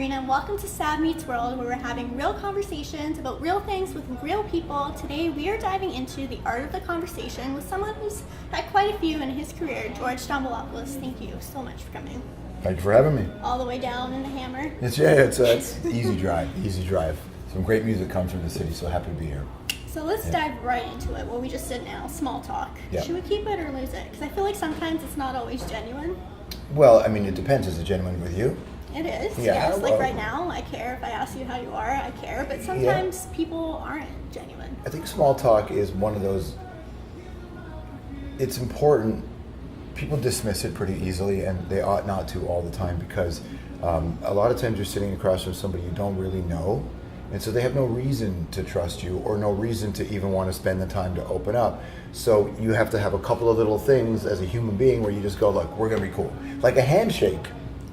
Saverina, and welcome to Sav Meets World, where we're having real conversations about real things with real people. Today we are diving into the art of the conversation with someone who's had quite a few in his career, George Stroumboulopoulos. Thank you so much for coming. Thank you for having me. All the way down in the Hammer. It's easy drive. Some great music comes from the city, so happy to be here. So let's dive right into it, what we just did now, small talk. Yeah. Should we keep it or lose it? Because I feel like sometimes it's not always genuine. Well, I mean, it depends. Is it genuine with you? It is, Yeah, yes. well, Like right now, I care if I ask you how you are, I care. But sometimes people aren't genuine. I think small talk is one of those, it's important. People dismiss it pretty easily, and they ought not to all the time, because a lot of times you're sitting across from somebody you don't really know, and so they have no reason to trust you or no reason to even want to spend the time to open up. So you have to have a couple of little things as a human being where you just go, look, we're gonna be cool. Like a handshake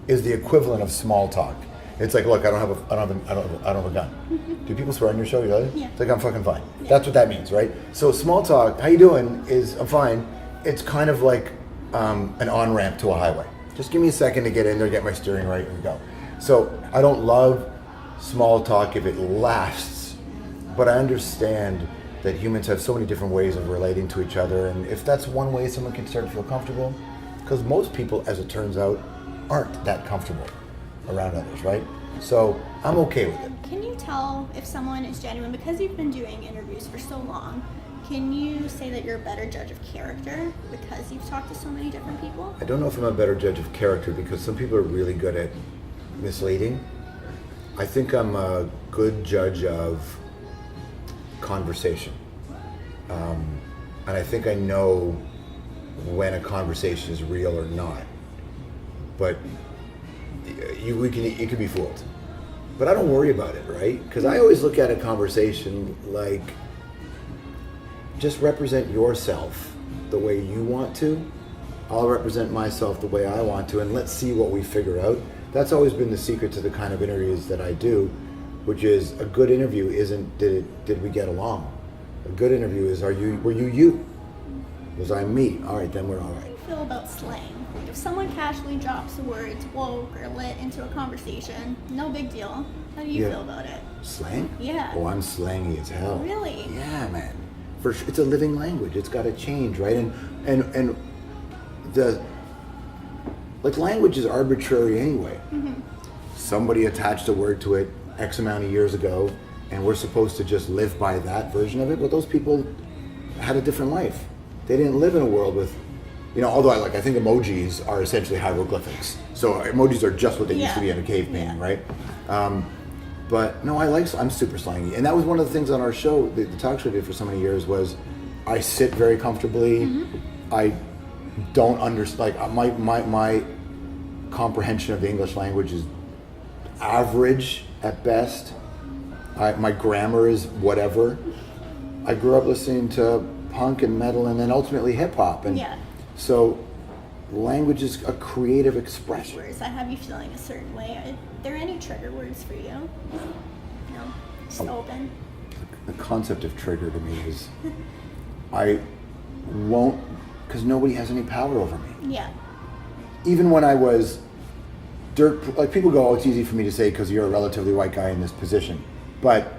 is the equivalent of small talk. It's like, look, I don't have a gun. Do people swear on your show? You know? Yeah. It's like, I'm fucking fine. Yeah. That's what that means, right? So small talk, how you doing, is I'm fine. It's kind of like an on-ramp to a highway. Just give me a second to get in there, get my steering right, and go. So I don't love small talk if it lasts, but I understand that humans have so many different ways of relating to each other, and if that's one way someone can start to feel comfortable, because most people, as it turns out, aren't that comfortable around others, right? So I'm okay with it. Can you tell if someone is genuine? Because you've been doing interviews for so long, can you say that you're a better judge of character because you've talked to so many different people? I don't know if I'm a better judge of character, because some people are really good at misleading. I think I'm a good judge of conversation. And I think I know when a conversation is real or not. But you can be fooled. But I don't worry about it, right? Because I always look at a conversation like, just represent yourself the way you want to. I'll represent myself the way I want to, and let's see what we figure out. That's always been the secret to the kind of interviews that I do, which is a good interview isn't did we get along. A good interview is were you you? Was I me? All right, then we're all right. How do you feel about slang? If someone casually drops the words woke or lit into a conversation, no big deal. How do you feel about it? Slang? Yeah. Oh, I'm slangy as hell. Really? Yeah, man. For sure, it's a living language. It's got to change, right? And the language is arbitrary anyway. Mm-hmm. Somebody attached a word to it X amount of years ago, and we're supposed to just live by that version of it. But those people had a different life. They didn't live in a world with, although I think emojis are essentially hieroglyphics. So emojis are just what they used to be in a cave painting, right? But no, I'm super slangy. And that was one of the things on our show, the talk show I did for so many years, was I sit very comfortably. Mm-hmm. I don't understand, my comprehension of the English language is average at best. My grammar is whatever. I grew up listening to punk and metal and then ultimately hip hop. And so language is a creative expression. Words that have you feeling a certain way. Are there any trigger words for you? No? Just open? The concept of trigger to me is I won't, because nobody has any power over me. Yeah. Even when I was people go, oh, it's easy for me to say because you're a relatively white guy in this position. But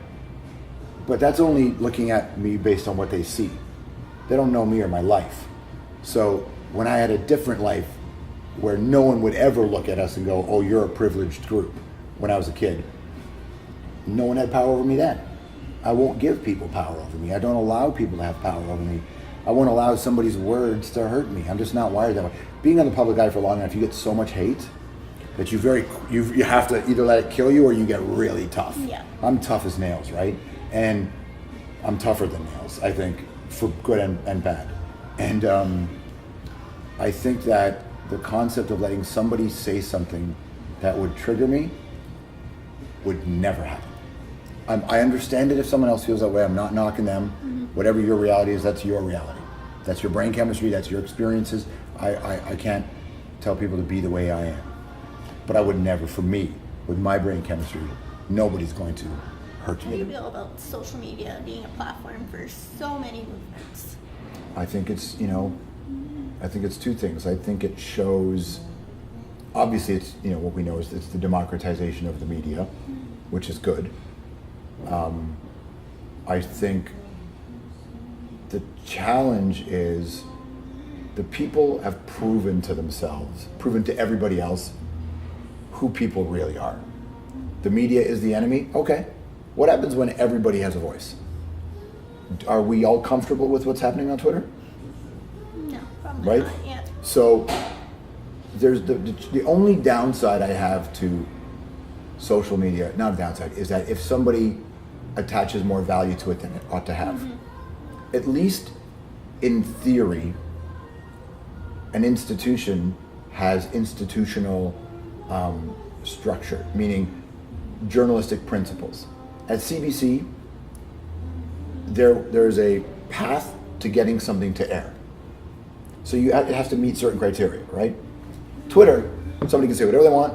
that's only looking at me based on what they see. They don't know me or my life. So when I had a different life where no one would ever look at us and go, oh, you're a privileged group, when I was a kid, no one had power over me then. I won't give people power over me. I don't allow people to have power over me. I won't allow somebody's words to hurt me. I'm just not wired that way. Being on the public eye for long enough, you get so much hate that you have to either let it kill you or you get really tough. Yeah. I'm tough as nails, right? And I'm tougher than nails, I think, for good and bad. And I think that the concept of letting somebody say something that would trigger me would never happen. I understand it if someone else feels that way. I'm not knocking them. Mm-hmm. Whatever your reality is, that's your reality. That's your brain chemistry, that's your experiences. I can't tell people to be the way I am. But I would never, for me, with my brain chemistry, nobody's going to hurt How me. do you feel about social media being a platform for so many movements? I think it's two things. I think it shows obviously it's, what we know is it's the democratization of the media, which is good. I think the challenge is the people have proven to themselves, proven to everybody else, who people really are. The media is the enemy. Okay. What happens when everybody has a voice? Are we all comfortable with what's happening on Twitter? No, probably right? not. Yeah. So there's the only downside I have to social media, not a downside, is that if somebody attaches more value to it than it ought to have, at least in theory, an institution has institutional structure, meaning journalistic principles. At CBC, there's a path to getting something to air. So it has to meet certain criteria, right? Twitter, somebody can say whatever they want,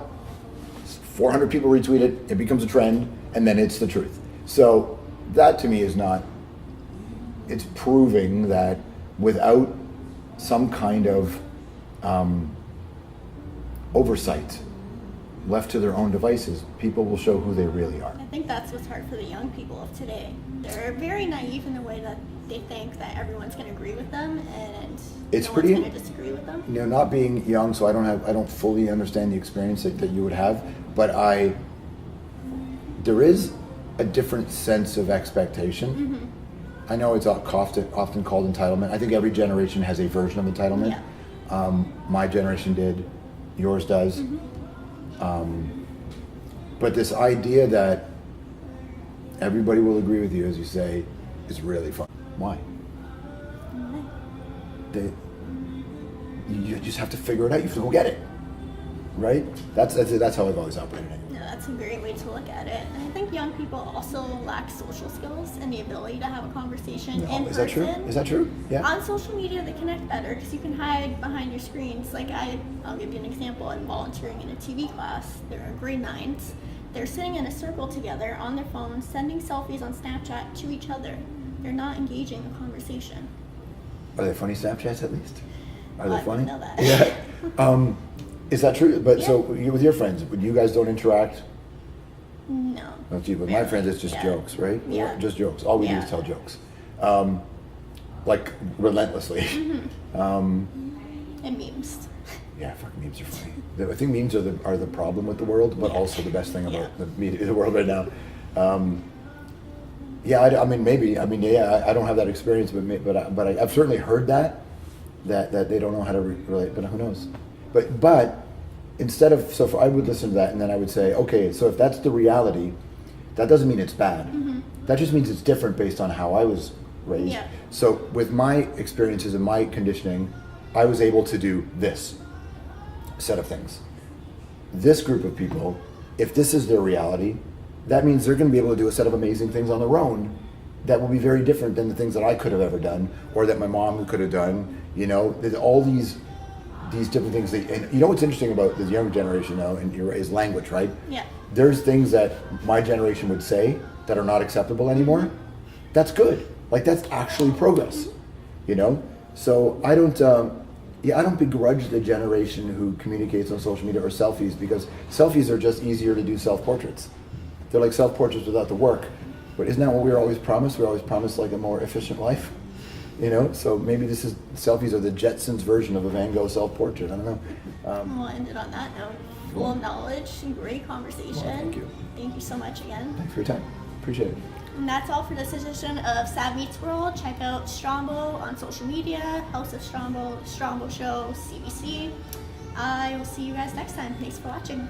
400 people retweet it, it becomes a trend, and then it's the truth. So that to me is not, it's proving that without some kind of oversight left to their own devices, people will show who they really are. I think that's what's hard for the young people of today. They're very naive in the way that they think that everyone's going to agree with them and It's no pretty- one's going to disagree with them. Not being young, so I don't fully understand the experience that you would have, but there is a different sense of expectation. I know it's often called entitlement. I think every generation has a version of entitlement. Yeah. My generation did, yours does. But this idea that everybody will agree with you, as you say, is really fun. Why? You just have to figure it out. You have to go get it, right? That's how I've always operated. No, that's a great way to look at it. And I think young people also lack social skills and the ability to have a conversation in person. Is that true? Is that true? Yeah. On social media, they connect better because you can hide behind your screens. Like I'll give you an example. I'm volunteering in a TV class. They're grade 9s. They're sitting in a circle together on their phones, sending selfies on Snapchat to each other. They're not engaging in conversation. Are they funny Snapchats at least? Are Well, they I funny? didn't know that. Yeah. Is that true? But Yeah. so with your friends, when you guys don't interact? No. Not you, but my Barely. friends, it's just Yeah. jokes, right? Yeah. Just jokes. All we do Yeah. is tell jokes, like relentlessly. And memes. Yeah, fucking memes are funny. I think memes are the problem with the world, but also the best thing about the media, the world right now. I mean, maybe. I mean, I don't have that experience, but I've certainly heard that they don't know how to relate. But who knows? But instead of I would listen to that, and then I would say, okay, so if that's the reality, that doesn't mean it's bad. That just means it's different based on how I was raised. Yeah. So with my experiences and my conditioning, I was able to do this set of things. This group of people, if this is their reality, that means they're going to be able to do a set of amazing things on their own that will be very different than the things that I could have ever done, or that my mom could have done. There's all these different things. And you know what's interesting about the younger generation now, and is language, right? Yeah. There's things that my generation would say that are not acceptable anymore. That's good. Like, that's actually progress. So I don't begrudge the generation who communicates on social media or selfies, because selfies are just easier to do self-portraits. They're like self-portraits without the work. But isn't that what we were always promised? We were always promised like a more efficient life. So maybe selfies are the Jetsons version of a Van Gogh self-portrait. I don't know. We'll end it on that note. Full of knowledge and great conversation. Well, thank you. Thank you so much again. Thanks for your time. Appreciate it. And that's all for this edition of Sav Meets World. Check out Strombo on social media, House of Strombo, Strombo Show, CBC. I will see you guys next time. Thanks for watching.